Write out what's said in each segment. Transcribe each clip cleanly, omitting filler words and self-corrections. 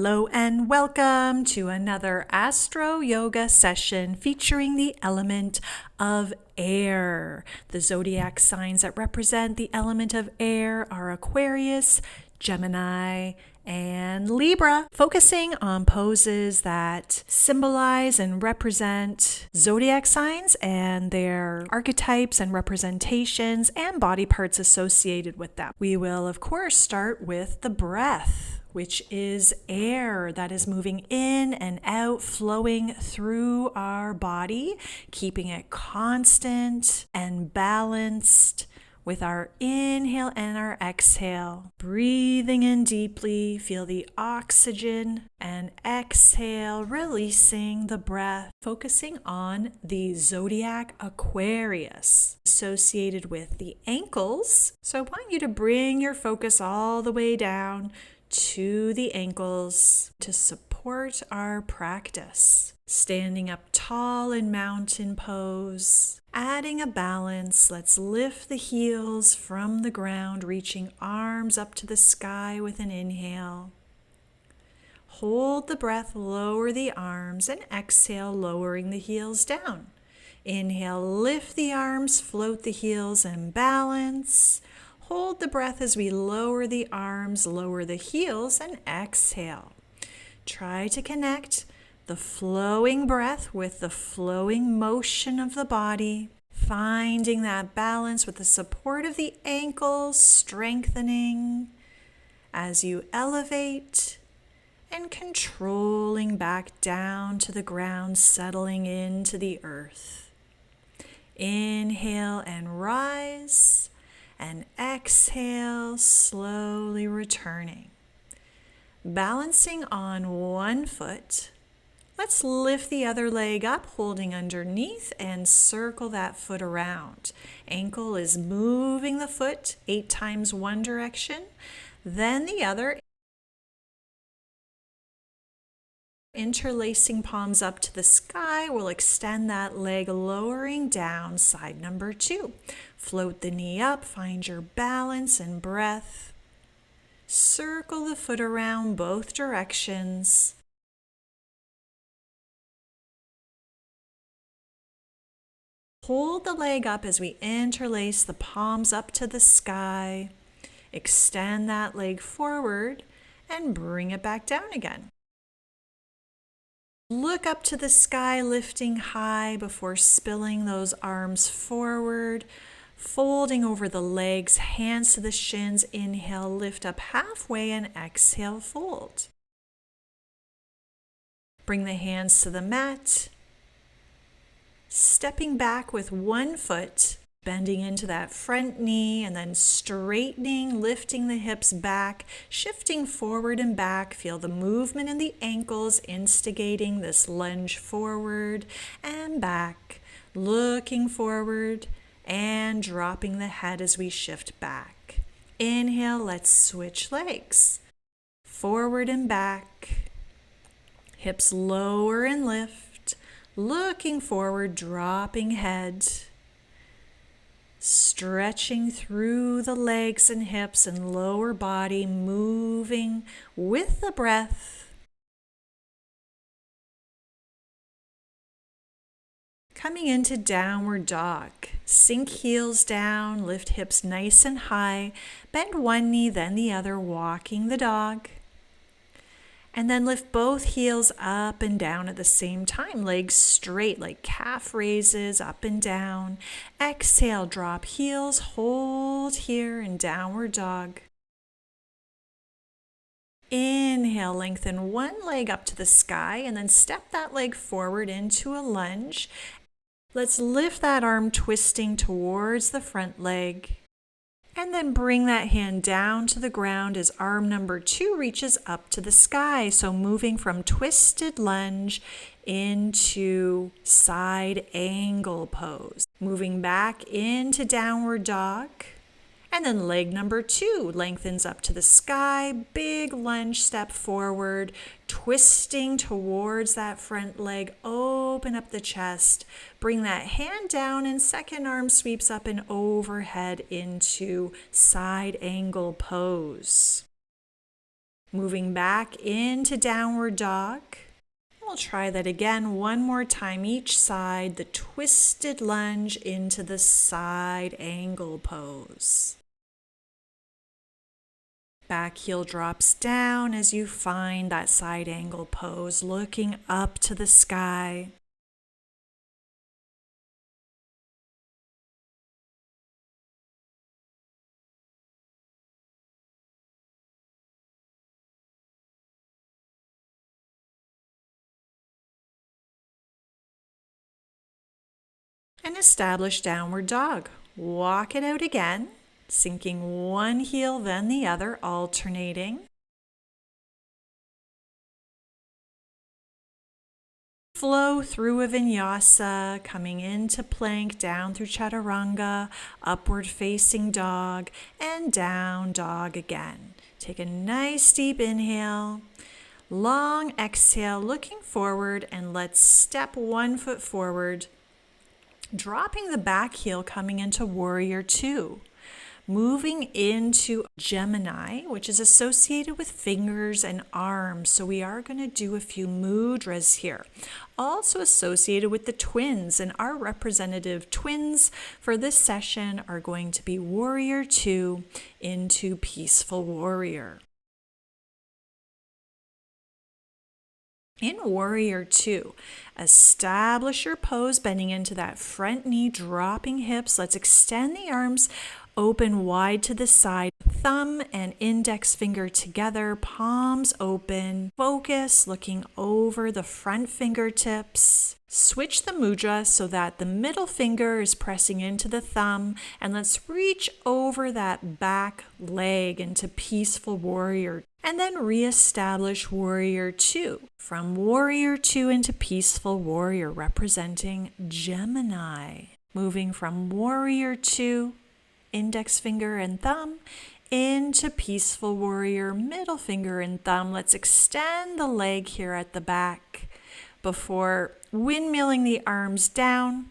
Hello and welcome to another Astro Yoga session featuring the element of air. The zodiac signs that represent the element of air are Aquarius, Gemini, and Libra, focusing on poses that symbolize and represent zodiac signs and their archetypes and representations and body parts associated with them. We will, of course, start with the breath, which is air that is moving in and out, flowing through our body, keeping it constant and balanced with our inhale and our exhale. Breathing in deeply, feel the oxygen, and exhale, releasing the breath, focusing on the zodiac Aquarius, associated with the ankles. So I want you to bring your focus all the way down to the ankles to support our practice. Standing up tall in mountain pose, adding a balance. Let's lift the heels from the ground, reaching arms up to the sky with an inhale. Hold the breath, lower the arms, and exhale, lowering the heels down. Inhale, lift the arms, float the heels, and balance. Hold the breath as we lower the arms, lower the heels, and exhale. Try to connect the flowing breath with the flowing motion of the body, finding that balance with the support of the ankles, strengthening as you elevate and controlling back down to the ground, settling into the earth. Inhale and rise, and exhale, slowly returning. Balancing on one foot, let's lift the other leg up, holding underneath, and circle that foot around. Ankle is moving the foot 8 times one direction, then the other. Interlacing palms up to the sky, we'll extend that leg, lowering down, side number 2. Float the knee up, find your balance and breath. Circle the foot around both directions. Hold the leg up as we interlace the palms up to the sky. Extend that leg forward and bring it back down again. Look up to the sky, lifting high before spilling those arms forward. Folding over the legs, hands to the shins. Inhale, lift up halfway, and exhale, fold. Bring the hands to the mat. Stepping back with one foot, bending into that front knee, and then straightening, lifting the hips back, shifting forward and back. Feel the movement in the ankles instigating this lunge forward and back, looking forward and dropping the head as we shift back. Inhale, let's switch legs. Forward and back. Hips lower and lift. Looking forward, dropping head. Stretching through the legs and hips and lower body, moving with the breath. Coming into downward dog. Sink heels down, lift hips nice and high. Bend one knee, then the other, walking the dog. And then lift both heels up and down at the same time. Legs straight like calf raises, up and down. Exhale, drop heels, hold here in downward dog. Inhale, lengthen one leg up to the sky and then step that leg forward into a lunge. Let's lift that arm, twisting towards the front leg. And then bring that hand down to the ground as arm number 2 reaches up to the sky. So moving from twisted lunge into side angle pose. Moving back into downward dog. And then leg number 2 lengthens up to the sky, big lunge step forward, twisting towards that front leg, open up the chest, bring that hand down and second arm sweeps up and overhead into side angle pose. Moving back into downward dog. We'll try that again one more time each side, the twisted lunge into the side angle pose. Back heel drops down as you find that side angle pose, looking up to the sky. And establish downward dog. Walk it out again, sinking one heel then the other, alternating. Flow through a vinyasa, coming into plank, down through chaturanga, upward facing dog, and down dog again. Take a nice deep inhale, long exhale, looking forward, and let's step 1 foot forward, dropping the back heel, coming into warrior 2. Moving into Gemini, which is associated with fingers and arms. So we are going to do a few mudras here. Also associated with the twins, and our representative twins for this session are going to be warrior 2 into peaceful warrior. In warrior 2, establish your pose, bending into that front knee, dropping hips. Let's extend the arms, open wide to the side, thumb and index finger together, palms open. Focus, looking over the front fingertips. Switch the mudra so that the middle finger is pressing into the thumb, and let's reach over that back leg into peaceful warrior. And then reestablish warrior 2. From warrior 2 into peaceful warrior, representing Gemini. Moving from warrior 2, index finger and thumb, into peaceful warrior, middle finger and thumb. Let's extend the leg here at the back before windmilling the arms down.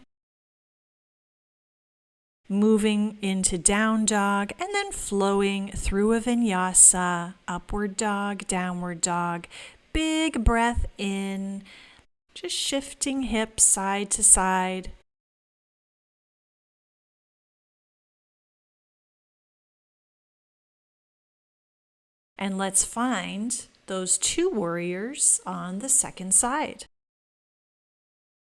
Moving into down dog, and then flowing through a vinyasa, upward dog, downward dog. Big breath in, just shifting hips side to side. And let's find those 2 warriors on the second side.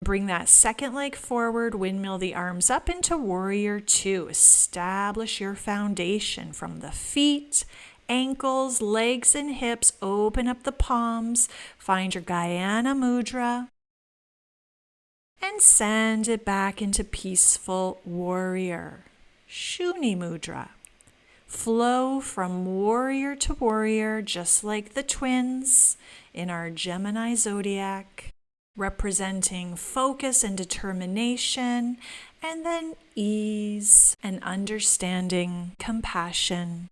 Bring that second leg forward, windmill the arms up into warrior 2. Establish your foundation from the feet, ankles, legs, and hips. Open up the palms. Find your Gayana mudra. And send it back into peaceful warrior, Shuni mudra. Flow from warrior to warrior, just like the twins in our Gemini zodiac, representing focus and determination, and then ease and understanding, compassion.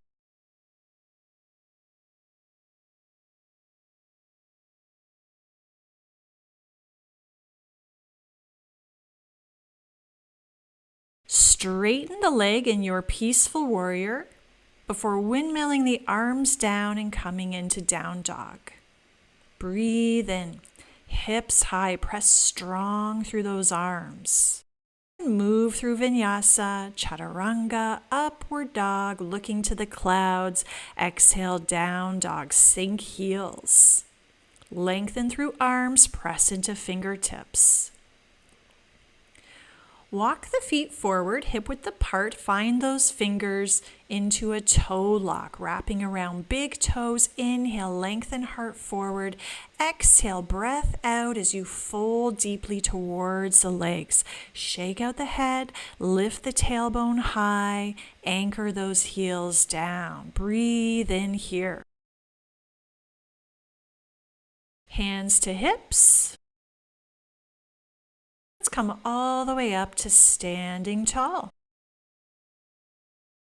Straighten the leg in your peaceful warrior before windmilling the arms down and coming into down dog. Breathe in, hips high, press strong through those arms. Move through vinyasa, chaturanga, upward dog, looking to the clouds. Exhale, down dog, sink heels. Lengthen through arms, press into fingertips. Walk the feet forward, hip width apart. Find those fingers into a toe lock, wrapping around big toes. Inhale, lengthen heart forward. Exhale, breath out as you fold deeply towards the legs. Shake out the head, lift the tailbone high, anchor those heels down. Breathe in here. Hands to hips. Let's come all the way up to standing tall.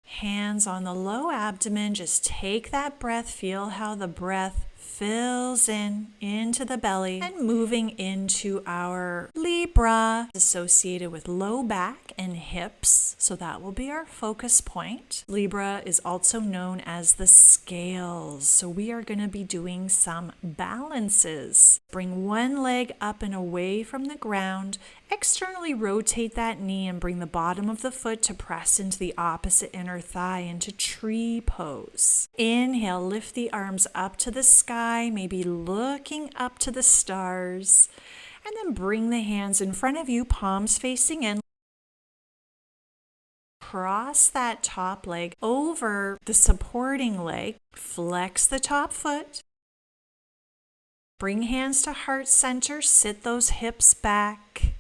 Hands on the low abdomen. Just take that breath. Feel how the breath fills in into the belly and moving into our Libra, associated with low back and hips. So that will be our focus point. Libra is also known as the scales. So we are going to be doing some balances. Bring one leg up and away from the ground. Externally rotate that knee and bring the bottom of the foot to press into the opposite inner thigh into tree pose. Inhale, lift the arms up to the sky, maybe looking up to the stars. And then bring the hands in front of you, palms facing in. Cross that top leg over the supporting leg. Flex the top foot. Bring hands to heart center. Sit those hips back.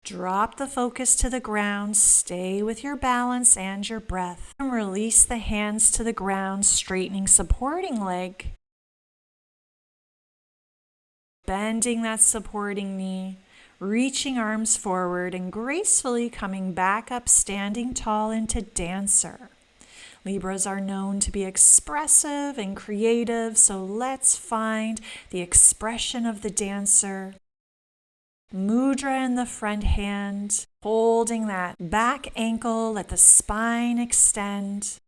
Drop the focus to the ground. Stay with your balance and your breath. And release the hands to the ground, straightening supporting leg. Bending that supporting knee. Reaching arms forward and gracefully coming back up, standing tall into dancer. Libras are known to be expressive and creative, so let's find the expression of the dancer. Mudra in the front hand, holding that back ankle, let the spine extend.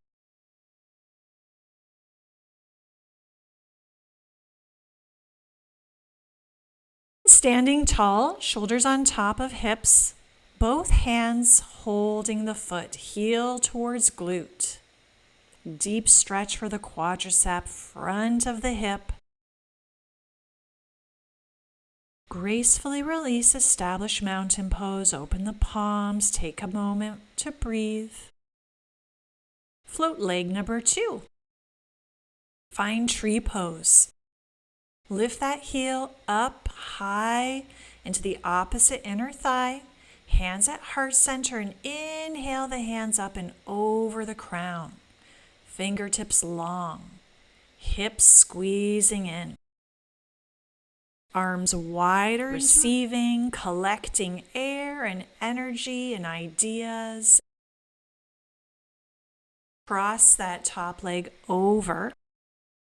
Standing tall, shoulders on top of hips, both hands holding the foot, heel towards glute. Deep stretch for the quadricep, front of the hip. Gracefully release, establish mountain pose, open the palms, take a moment to breathe. Float leg number 2. Find tree pose. Lift that heel up high into the opposite inner thigh, hands at heart center, and inhale the hands up and over the crown. Fingertips long, hips squeezing in. Arms wider, receiving, collecting air and energy and ideas. Cross that top leg over.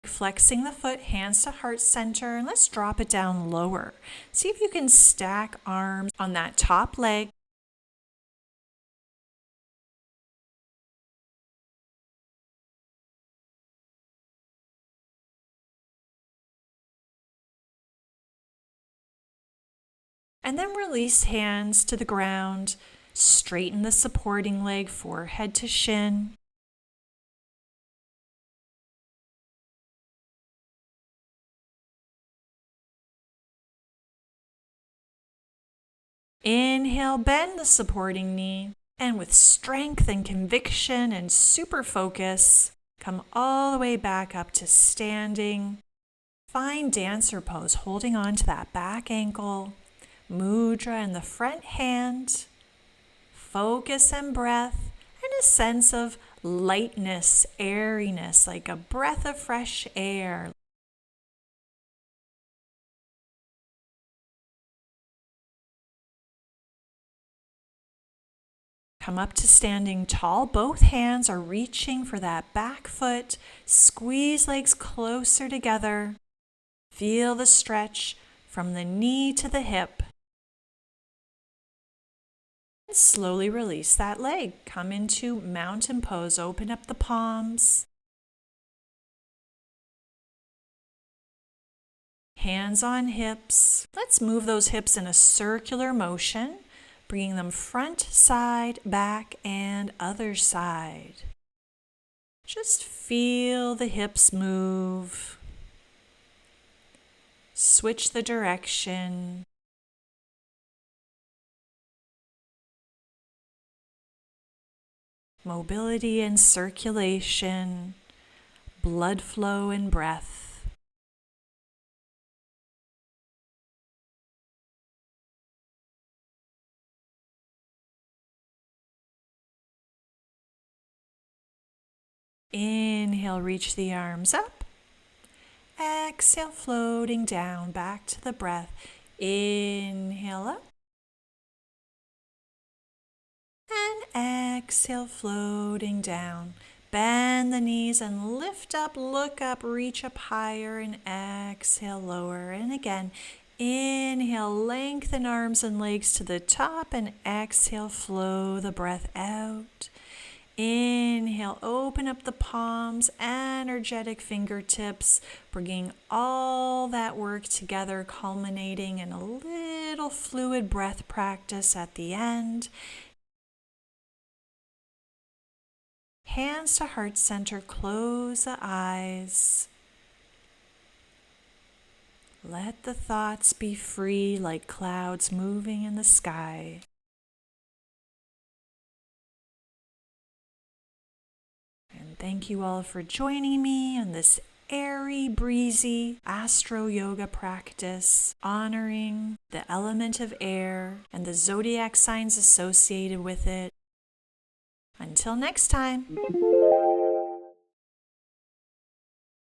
Flexing the foot, hands to heart center, and let's drop it down lower. See if you can stack arms on that top leg. And then release hands to the ground. Straighten the supporting leg, forehead to shin. Inhale, bend the supporting knee, and with strength and conviction and super focus, come all the way back up to standing. Find dancer pose, holding on to that back ankle, mudra in the front hand, focus and breath, and a sense of lightness, airiness, like a breath of fresh air. Come up to standing tall. Both hands are reaching for that back foot. Squeeze legs closer together. Feel the stretch from the knee to the hip. Slowly release that leg. Come into mountain pose. Open up the palms. Hands on hips. Let's move those hips in a circular motion, bringing them front, side, back, and other side. Just feel the hips move. Switch the direction. Mobility and circulation, blood flow and breath. Inhale, reach the arms up. Exhale, floating down, back to the breath. Inhale up. And exhale, floating down, Bend the knees and lift up, look up, reach up higher, and exhale, lower. And again, inhale, lengthen arms and legs to the top, and exhale, flow the breath out. Inhale, open up the palms, energetic fingertips, bringing all that work together, culminating in a little fluid breath practice at the end. Hands to heart center, close the eyes. Let the thoughts be free like clouds moving in the sky. And thank you all for joining me on this airy, breezy Astro Yoga practice, honoring the element of air and the zodiac signs associated with it. Until next time.